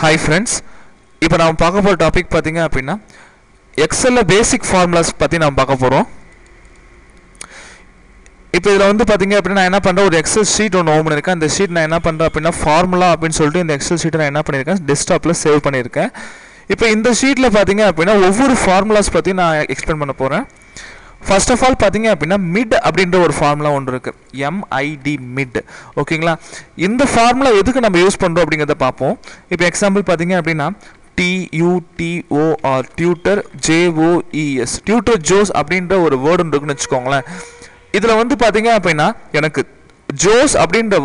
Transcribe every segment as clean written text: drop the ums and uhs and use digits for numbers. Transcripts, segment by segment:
Hi friends, இப்போ நாம பார்க்க போற டாபிக் பாத்தீங்க அப்படினா எக்ஸல்ல பேசிக் ஃபார்முலாஸ் பத்தி நாம பார்க்க போறோம். இப்போ இதல வந்து பாத்தீங்க அப்படினா நான் என்ன பண்றேன் ஒரு எக்ஸல் ஷீட் ஒன்னு ஓபன் பண்ணிருக்கேன். அந்த ஷீட் நான் என்ன பண்றேன் அப்படினா ஃபார்முலா அப்படினு சொல்லிட்டு இந்த எக்ஸல் ஷீட்டை நான் என்ன பண்ணிருக்கேன் டெஸ்க்டாப்ல சேவ் பண்ணிருக்கேன். இப்போ இந்த ஷீட்ல பாத்தீங்க அப்படினா ஒவ்வொரு ஃபார்முலாஸ் பத்தி நான் எக்ஸ்பிளைன் பண்ண போறேன். First of all பாத்தீங்க அப்படினா mid அப்படிங்கற ஒரு ஃபார்முலா ஒன்று இருக்கு. MID mid. ஓகேங்களா? இந்த ஃபார்முலா எதுக்கு நம்ம யூஸ் பண்றோம் அப்படிங்கறத பாப்போம். இப்போ எக்ஸாம்பிள் பாத்தீங்க அப்படினா TUTOR tutor JOES tutor JOS அப்படிங்கற ஒரு வேர்ட் இருக்குன்னு வெச்சுக்கோங்களேன். இதுல வந்து பாத்தீங்க அப்படினா எனக்கு ஜோஸ் அப்படிங்கற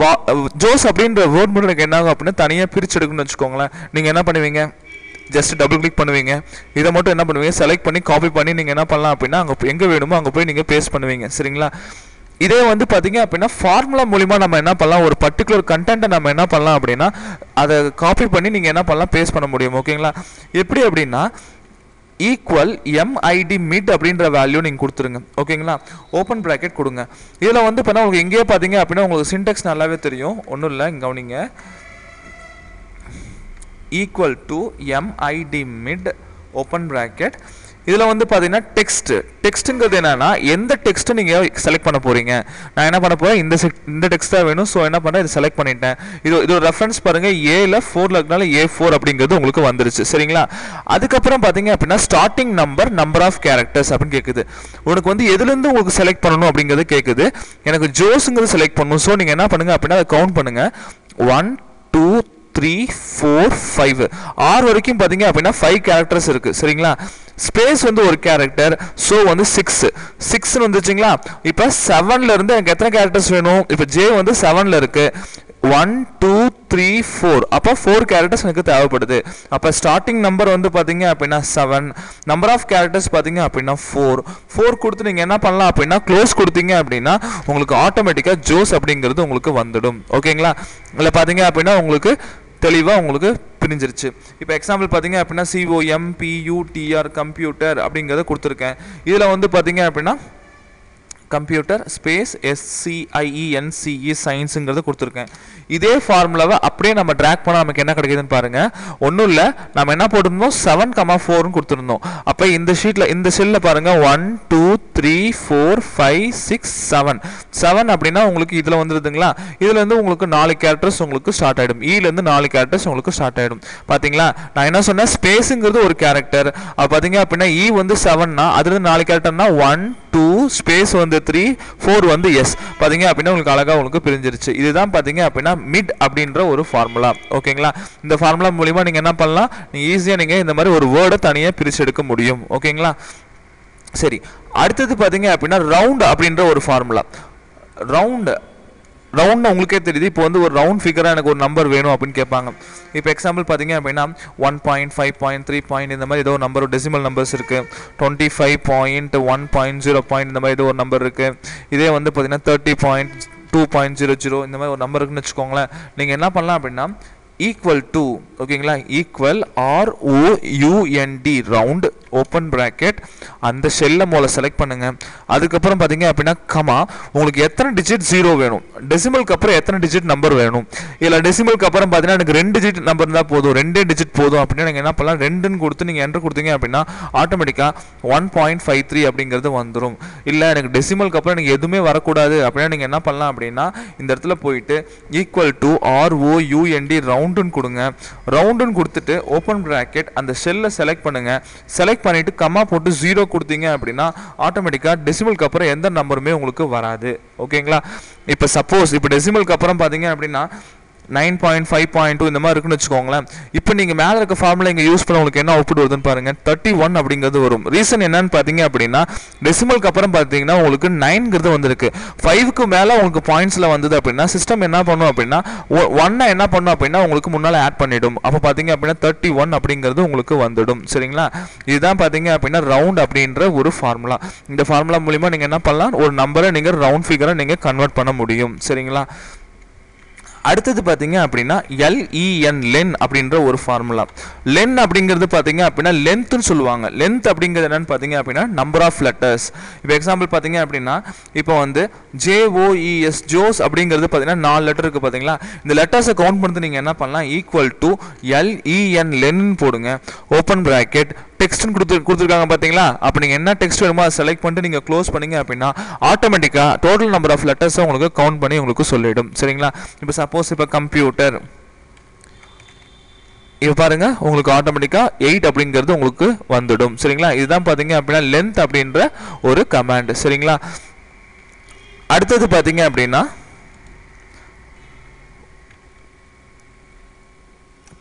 வேர்ட் மட்டும் எனக்கு என்ன ஆகும் அப்படினா தனியா பிரிச்சு எடுக்கணும்னு வெச்சுக்கோங்களேன். நீங்க என்ன பண்ணுவீங்க? just double click பண்ணுவீங்க. இத மட்டும் என்ன பண்ணுவீங்க? செலக்ட் பண்ணி காப்பி பண்ணி நீங்க என்ன பண்ணலாம் அப்படினா அங்க எங்க வேணுமோ அங்க போய் நீங்க பேஸ்ட் பண்ணுவீங்க. சரிங்களா? இதே வந்து பாத்தீங்க அப்படினா ஃபார்முலா மூலமா நம்ம என்ன பண்ணலாம் ஒரு பர்టిక్యులர் கண்டென்ட்டை நம்ம என்ன பண்ணலாம் அப்படினா அத காப்பி பண்ணி நீங்க என்ன பண்ணலாம் பேஸ்ட் பண்ண முடியும். ஓகேங்களா? எப்படி அப்படினா equal MID mid அப்படிங்கற வேல்யூ நீங்க கொடுத்துருங்க. ஓகேங்களா? ஓபன் பிராக்கெட் கொடுங்க. இதல வந்து பண்ணா உங்களுக்கு எங்கேயே பாத்தீங்க அப்படினா உங்களுக்கு சின்டாக்ஸ் நல்லாவே தெரியும். ஒண்ணும் இல்ல இங்க கவனிங்க. equal to MID mid open bracket இதல வந்து பாத்தீங்கன்னா டெக்ஸ்ட்ங்கிறது என்னன்னா எந்த டெக்ஸ்ட் நீங்க செலக்ட் பண்ண போறீங்க. நான் என்ன பண்ண போறேன் இந்த டெக்ஸ்ட் தான் வேணும். சோ என்ன பண்றேன் இத செலக்ட் பண்ணிட்டேன். இது ஒரு ரெஃபரன்ஸ் பாருங்க A ல 4 லக்கனால A4 அப்படிங்கிறது உங்களுக்கு வந்துருச்சு. சரிங்களா? அதுக்கு அப்புறம் பாத்தீங்க அப்படினா ஸ்டார்டிங் நம்பர் ஆஃப் கேரக்டர்ஸ் அப்படினு கேக்குது. உங்களுக்கு வந்து எதில இருந்து உங்களுக்கு செலக்ட் பண்ணனும் அப்படிங்கிறது கேக்குது. எனக்கு ஜோஸ்ங்கிறது செலக்ட் பண்ணனும். சோ நீங்க என்ன பண்ணுங்க அப்படினா அத கவுண்ட் பண்ணுங்க. 1 2 3 4 5 R வரைக்கும் பாத்தீங்க அப்படினா 5 characters இருக்கு. சரிங்களா? ஸ்பேஸ் வந்து ஒரு character. சோ வந்து 6 னு வந்துச்சுங்களா? இப்போ 7 ல இருந்து எனக்கு எத்தனை characters வேணும்? இப்போ J வந்து 7 ல இருக்கு. 1 2 3 4 அப்ப 4 characters எனக்கு தேவைப்படுது. அப்ப ஸ்டார்டிங் நம்பர் வந்து பாத்தீங்க அப்படினா 7 நம்பர் ஆஃப் characters பாத்தீங்க அப்படினா 4 கொடுத்து நீங்க என்ன பண்ணலாம் அப்படினா க்ளோஸ் கொடுத்தீங்க அப்படினா உங்களுக்கு ஆட்டோமேட்டிக்கா ஜோஸ் அப்படிங்கிறது உங்களுக்கு வந்துடும். ஓகேங்களா? இல்ல பாத்தீங்க அப்படினா உங்களுக்கு தெளிவா உங்களுக்கு பிரிஞ்சிருச்சு. இப்போ எக்ஸாம்பிள் பாத்தீங்க அப்படினா COMPUTR கம்ப்யூட்டர் அப்படிங்கறத கொடுத்திருக்கேன். இதுல வந்து பாத்தீங்க அப்படினா கம்ப்யூட்டர் ஸ்பேஸ் SCIENCE சயின்ஸ்ங்கிறது கொடுத்திருக்கேன். இதே ஃபார்முலாவை அப்படியே நம்ம டிராக் பண்ணா நமக்கு என்ன கிடைக்குதுன்னு பாருங்க. ஒண்ணும் இல்ல நம்ம என்ன போட்டுறோம் 7,4 னு கொடுத்திருந்தோம். அப்ப இந்த ஷீட்ல இந்த செல்ல பாருங்க 1 2 3 4 5 6 7 அப்படினா உங்களுக்கு இதுல வந்துருதுங்களா? இதுல இருந்து உங்களுக்கு 4 characters உங்களுக்கு ஸ்டார்ட் ஆயிடும். E ல இருந்து 4 characters உங்களுக்கு ஸ்டார்ட் ஆயிடும். பாத்தீங்களா? நான் என்ன சொன்னேன் ஸ்பேஸ்ங்கிறது ஒரு character. அப்ப பாத்தீங்க அப்படினா E வந்து 7 னா அதுல இருந்து 4 characterனா 1 2 ஸ்பேஸ் வந்து 3 4 வந்து S. பாத்தீங்க அப்படினா உங்களுக்கு அழகா உங்களுக்கு பிரிஞ்சிருச்சு. இதுதான் பாத்தீங்க அப்படினா மிட் அப்படிங்கற ஒரு ஃபார்முலா. ஓகேங்களா? இந்த ஃபார்முலா மூலமா நீங்க என்ன பண்ணலாம்? நீங்க ஈஸியா நீங்க இந்த மாதிரி ஒரு வேர்டை தனியா பிரிச்சு எடுக்க முடியும். ஓகேங்களா? சரி அடுத்து பாத்தீங்க அப்படினா ரவுண்ட் அப்படிங்கற ஒரு ஃபார்முலா. ரவுண்ட் உங்களுக்கே தெரியுது. இப்போ வந்து ஒரு ரவுண்ட் ஃபிகரா எனக்கு ஒரு நம்பர் வேணும் அப்படினு கேட்பாங்க. இப்போ எக்ஸாம்பிள் பாத்தீங்க அப்படினா 1.5.3. இந்த மாதிரி ஏதோ ஒரு நம்பர் டெசிமல் நம்பர்ஸ் இருக்கு. 25.1.0. இந்த மாதிரி ஏதோ ஒரு நம்பர் இருக்கு. இதே வந்து பாத்தீங்கன்னா 30.2.00 இந்த மாதிரி ஒரு நம்பர் இருக்குன்னு வெச்சுக்கோங்களேன். நீங்க என்ன பண்ணலாம் அப்படினா equal to ஓகேங்களா equal ROUND round open bracket அந்த செல்ல மூல செலக்ட் பண்ணுங்க. அதுக்கு அப்புறம் பாத்தீங்க அப்படினா கமா உங்களுக்கு எத்தனை டிஜிட் 0 வேணும் டெசிமலுக்கு அப்புறம் எத்தனை டிஜிட் நம்பர் வேணும் இல்ல டெசிமலுக்கு அப்புறம் பாத்தீங்கன்னா எனக்கு 2 டிஜிட் நம்பர் இருந்தா போதும் 2 டிஜிட் போதும் அப்படினா நீங்க என்ன பண்ணலாம் 2 ன்னு கொடுத்து நீங்க என்டர் கொடுத்தீங்க அப்படினா ஆட்டோமேட்டிக்கா 1.53 அப்படிங்கிறது வந்துரும். இல்ல எனக்கு டெசிமலுக்கு அப்புறம் எனக்கு எதுமே வர கூடாது அப்படினா நீங்க என்ன பண்ணலாம் அப்படினா இந்த இடத்துல போய்ட்டு equal to ROUND round ன்னு கொடுங்க. ரவுண்ட் ன்னு கொடுத்துட்டு ஓபன் பிராக்கெட் அந்த செல்ல செலக்ட் பண்ணுங்க. செலக்ட் பண்ணிட்டு கமா போட்டு 0 கொடுத்தீங்க அப்படினா ஆட்டோமேட்டிக்கா டெசிமலுக்கு அப்புறம் எந்த நம்பருமே உங்களுக்கு வராது. ஓகேங்களா? இப்போ சப்போஸ் இப்போ டெசிமலுக்கு அப்புறம் பாத்தீங்க அப்படினா 9.5.2 இந்த மாதிரி இருக்குன்னு வெச்சுக்கோங்களேன். இப்போ நீங்க மேல இருக்க ஃபார்முலா இங்க யூஸ் பண்ண உங்களுக்கு என்ன அவுட்புட் வருதுன்னு பாருங்க 31 அப்படிங்கிறது வரும். ரீசன் என்னன்னு பாத்தீங்க அப்படினா டெசிமலுக்கு அப்புறம் பாத்தீங்கன்னா உங்களுக்கு 9ங்கிறது வந்திருக்கு. 5க்கு மேல உங்களுக்கு பாயிண்ட்ஸ்ல வந்தது அப்படினா சிஸ்டம் என்ன பண்ணும் அப்படினா 1 என்ன பண்ணும் அப்படினா உங்களுக்கு முன்னால ஆட் பண்ணிடும். அப்ப பாத்தீங்க அப்படினா 31 அப்படிங்கிறது உங்களுக்கு வந்துடும். சரிங்களா? இதுதான் பாத்தீங்க அப்படினா ரவுண்ட் அப்படிங்கற ஒரு ஃபார்முலா. இந்த ஃபார்முலா மூலமா நீங்க என்ன பண்ணலாம் ஒரு நம்பரை நீங்க ரவுண்ட் ஃபிகரா நீங்க கன்வர்ட் பண்ண முடியும். சரிங்களா? அடுத்தது பார்த்தீங்க அப்படின்னா LEN லென் அப்படின்ற ஒரு ஃபார்முலா. லென் அப்படிங்கிறது பார்த்தீங்க அப்படின்னா லென்த்னு சொல்லுவாங்க. லென்த் அப்படிங்கிறது என்னன்னு பார்த்தீங்க அப்படின்னா நம்பர் ஆஃப் லெட்டர்ஸ். இப்போ எக்ஸாம்பிள் பார்த்தீங்க அப்படின்னா இப்போ வந்து JOES ஜோஸ் அப்படிங்கிறது பார்த்தீங்கன்னா 4 லெட்டர் இருக்குது பார்த்தீங்களா. இந்த லெட்டர்ஸை கவுண்ட் பண்ணுறது நீங்கள் என்ன பண்ணலாம், ஈக்குவல் டு LEN லென் போடுங்க, ஓப்பன் ப்ராக்கெட், டெக்ஸ்ட்னு கொடுத்துருக்காங்க பார்த்தீங்களா. அப்போ நீங்கள் என்ன டெக்ஸ்ட் வேணுமோ அதை செலக்ட் பண்ணிட்டு நீங்கள் க்ளோஸ் பண்ணீங்க அப்படின்னா ஆட்டோமேட்டிக்காக டோட்டல் நம்பர் ஆஃப் லெட்டர்ஸை உங்களுக்கு கவுண்ட் பண்ணி உங்களுக்கு சொல்லிடும். சரிங்களா. இப்போ சப்போஸ் இப்போ கம்ப்யூட்டர் இப்போ பாருங்க உங்களுக்கு ஆட்டோமேட்டிக்காக 8 அப்படிங்கிறது உங்களுக்கு வந்துடும். சரிங்களா. இதுதான் பார்த்தீங்க அப்படின்னா லென்த் அப்படின்ற ஒரு கமாண்ட். சரிங்களா. அடுத்தது பார்த்தீங்க அப்படின்னா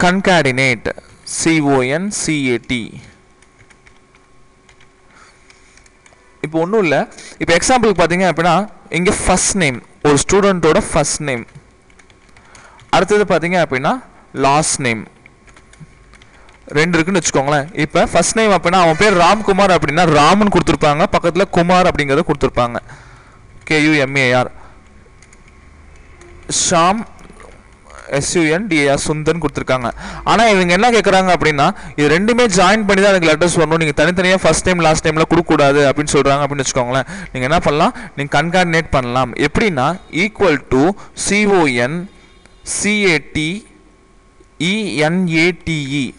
கன்கார்டினேட், CONCAT. இப்போ ஒன்றும் இல்லை, இப்போ எக்ஸாம்பிளுக்கு பார்த்தீங்க அப்படின்னா இங்கே ஃபர்ஸ்ட் நேம், ஒரு ஸ்டூடெண்ட்டோட ஃபர்ஸ்ட் நேம், அடுத்தது பார்த்தீங்க அப்படின்னா லாஸ்ட் நேம், 2 இருக்குன்னு வச்சுக்கோங்களேன். இப்போ ஃபர்ஸ்ட் நேம் அப்படின்னா அவன் பேர் ராம்குமார் அப்படின்னா ராமன் கொடுத்துருப்பாங்க, பக்கத்தில் குமார் அப்படிங்கிறத கொடுத்துருப்பாங்க, KUMAR. ஷாம் SUNDAR சுந்தன் கொடுத்துருக்காங்க. ஆனால் இவங்க என்ன கேட்குறாங்க அப்படின்னா இது ரெண்டுமே ஜாயின் பண்ணி தான் எனக்கு லெட்டர்ஸ் வரணும், நீங்கள் தனித்தனியாக ஃபர்ஸ்ட் டைம் லாஸ்ட் டைமில் கொடுக்கக்கூடாது அப்படின்னு சொல்கிறாங்க அப்படின்னு வச்சுக்கோங்களேன். நீங்கள் என்ன பண்ணலாம், நீங்கள் கன்கார்டினேட் பண்ணலாம். எப்படின்னா ஈக்குவல் டு CONCATENATE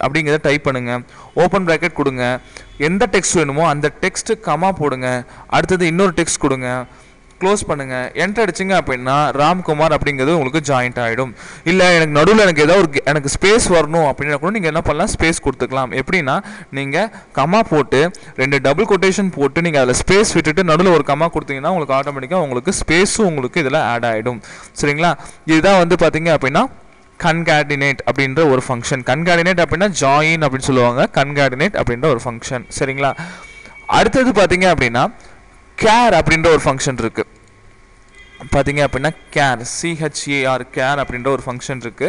அப்படிங்கிறத டைப் பண்ணுங்க, ஓப்பன் ப்ராக்கெட் கொடுங்க, எந்த டெக்ஸ்ட் வேணுமோ அந்த டெக்ஸ்ட் கமா போடுங்க, அடுத்தது இன்னொரு டெக்ஸ்ட் கொடுங்க, க்ளோஸ் பண்ணுங்க, என்டர் அடிச்சிங்க அப்படின்னா ராம்குமார் அப்படிங்கிறது உங்களுக்கு ஜாயிண்ட் ஆகிடும். இல்லை எனக்கு நடுவில் எனக்கு ஏதாவது எனக்கு ஸ்பேஸ் வரணும் அப்படின்னா கூட நீங்கள் என்ன பண்ணலாம், ஸ்பேஸ் கொடுத்துக்கலாம். எப்படின்னா நீங்கள் கமா போட்டு 2 டபுள் கொட்டேஷன் போட்டு நீங்கள் அதில் ஸ்பேஸ் விட்டுட்டு நடுவில் ஒரு கமா கொடுத்தீங்கன்னா உங்களுக்கு ஆட்டோமேட்டிக்காக உங்களுக்கு ஸ்பேஸும் உங்களுக்கு இதில் ஆட் ஆகிடும். சரிங்களா. இதுதான் வந்து பார்த்தீங்க அப்படின்னா கன்கார்டினேட் அப்படின்ற ஒரு ஃபங்க்ஷன். கன்கார்டினேட் அப்படின்னா ஜாயின் அப்படின்னு சொல்லுவாங்க, கன்கார்டினேட் அப்படின்ற ஒரு ஃபங்க்ஷன். சரிங்களா. அடுத்தது பார்த்தீங்க அப்படின்னா கேர் அப்படின்ற ஒரு ஃபங்க்ஷன் இருக்கு. பார்த்தீங்க அப்படின்னா கேர், CHAR கேர் அப்படின்ற ஒரு ஃபங்க்ஷன் இருக்கு.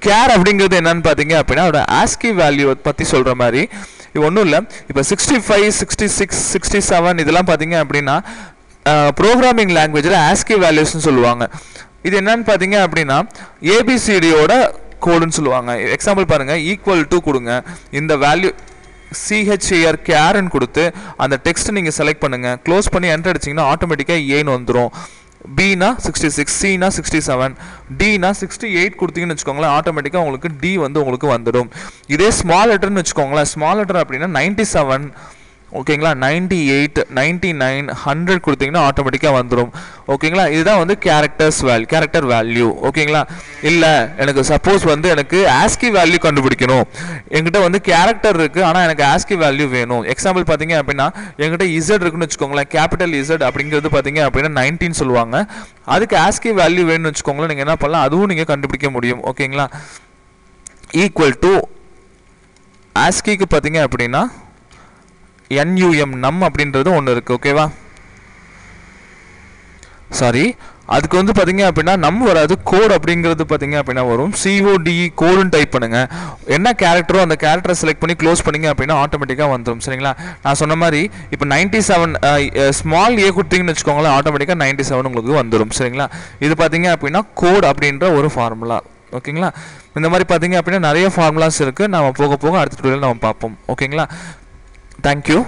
கேர் அப்படிங்கிறது என்னன்னு பார்த்தீங்க அப்படின்னா அதோட ஆஸ்கி வேல்யூ பற்றி சொல்கிற மாதிரி. இது ஒன்றும் இல்லை, இப்போ 65, 66, 67 இதெல்லாம் பார்த்தீங்க அப்படின்னா ப்ரோக்ராமிங் லாங்குவேஜில் ஆஸ்கி வேல்யூஸ்ன்னு சொல்லுவாங்க. இது என்னன்னு பார்த்தீங்க அப்படின்னா ABCDயோட கோடுன்னு சொல்லுவாங்க. எக்ஸாம்பிள் பாருங்கள், ஈக்குவல் டு கொடுங்க, இந்த வேல்யூ CHAR கேர்ன்னு கொடுத்து அந்த டெக்ஸ்ட் நீங்கள் செலக்ட் பண்ணுங்கள், க்ளோஸ் பண்ணி என்டர் அடிச்சிங்கன்னா ஆட்டோமேட்டிக்காக ஏன்னு வந்துடும். Bனா 66, Cனா 67, Dனா 68 கொடுத்தீங்கன்னு வச்சுக்கோங்களேன், ஆட்டோமேட்டிக்காக உங்களுக்கு D வந்து உங்களுக்கு வந்துடும். இதே ஸ்மால் லெட்டர்னு வச்சுக்கோங்களேன், ஸ்மால் லெட்டர் அப்படின்னா 97, ஓகேங்களா, 98, 99, 100 கொடுத்தீங்கன்னா ஆட்டோமேட்டிக்காக வந்துடும். ஓகேங்களா. இதுதான் வந்து கேரக்டர் வேல்யூ. ஓகேங்களா. இல்லை எனக்கு சப்போஸ் வந்து எனக்கு ஆஸ்கி வேல்யூ கண்டுபிடிக்கணும், என்கிட்ட வந்து கேரக்டர் இருக்குது ஆனால் எனக்கு ஆஸ்கி வேல்யூ வேணும். எக்ஸாம்பிள் பார்த்தீங்க அப்படின்னா என்கிட்ட Z இருக்குன்னு வச்சுக்கோங்களேன், கேபிட்டல் Z அப்படிங்கிறது பார்த்தீங்க அப்படின்னா 19 சொல்லுவாங்க. அதுக்கு ஆஸ்கி வேல்யூ வேணும்னு வச்சுக்கோங்களேன், நீங்கள் என்ன பண்ணலாம், அதுவும் நீங்கள் கண்டுபிடிக்க முடியும். ஓகேங்களா. ஈக்குவல் டு ஆஸ்கிக்கு பார்த்தீங்க அப்படின்னா NUM நம் அப்படின்றது ஒன்று இருக்குது. ஓகேவா. சாரி, அதுக்கு வந்து பார்த்தீங்க அப்படின்னா நம் வராது, கோட் அப்படிங்கிறது பார்த்தீங்க அப்படின்னா வரும். CODE கோடுன்னு டைப் பண்ணுங்க, என்ன கேரக்டரோ அந்த கேரக்டரை செலக்ட் பண்ணி க்ளோஸ் பண்ணிங்க அப்படின்னா ஆட்டோமேட்டிக்காக வந்துடும். சரிங்களா. நான் சொன்ன மாதிரி இப்போ 97 ஸ்மால் ஏ கொடுத்தீங்கன்னு வச்சுக்கோங்களேன், ஆட்டோமேட்டிக்காக 97 உங்களுக்கு வந்துடும். சரிங்களா. இது பார்த்தீங்க அப்படின்னா கோட் அப்படின்ற ஒரு ஃபார்முலா. ஓகேங்களா. இந்த மாதிரி பார்த்தீங்க அப்படின்னா நிறைய ஃபார்முலாஸ் இருக்குது, நம்ம போக போக அடுத்த டுடோரியல் நம்ம பார்ப்போம். ஓகேங்களா. Thank you.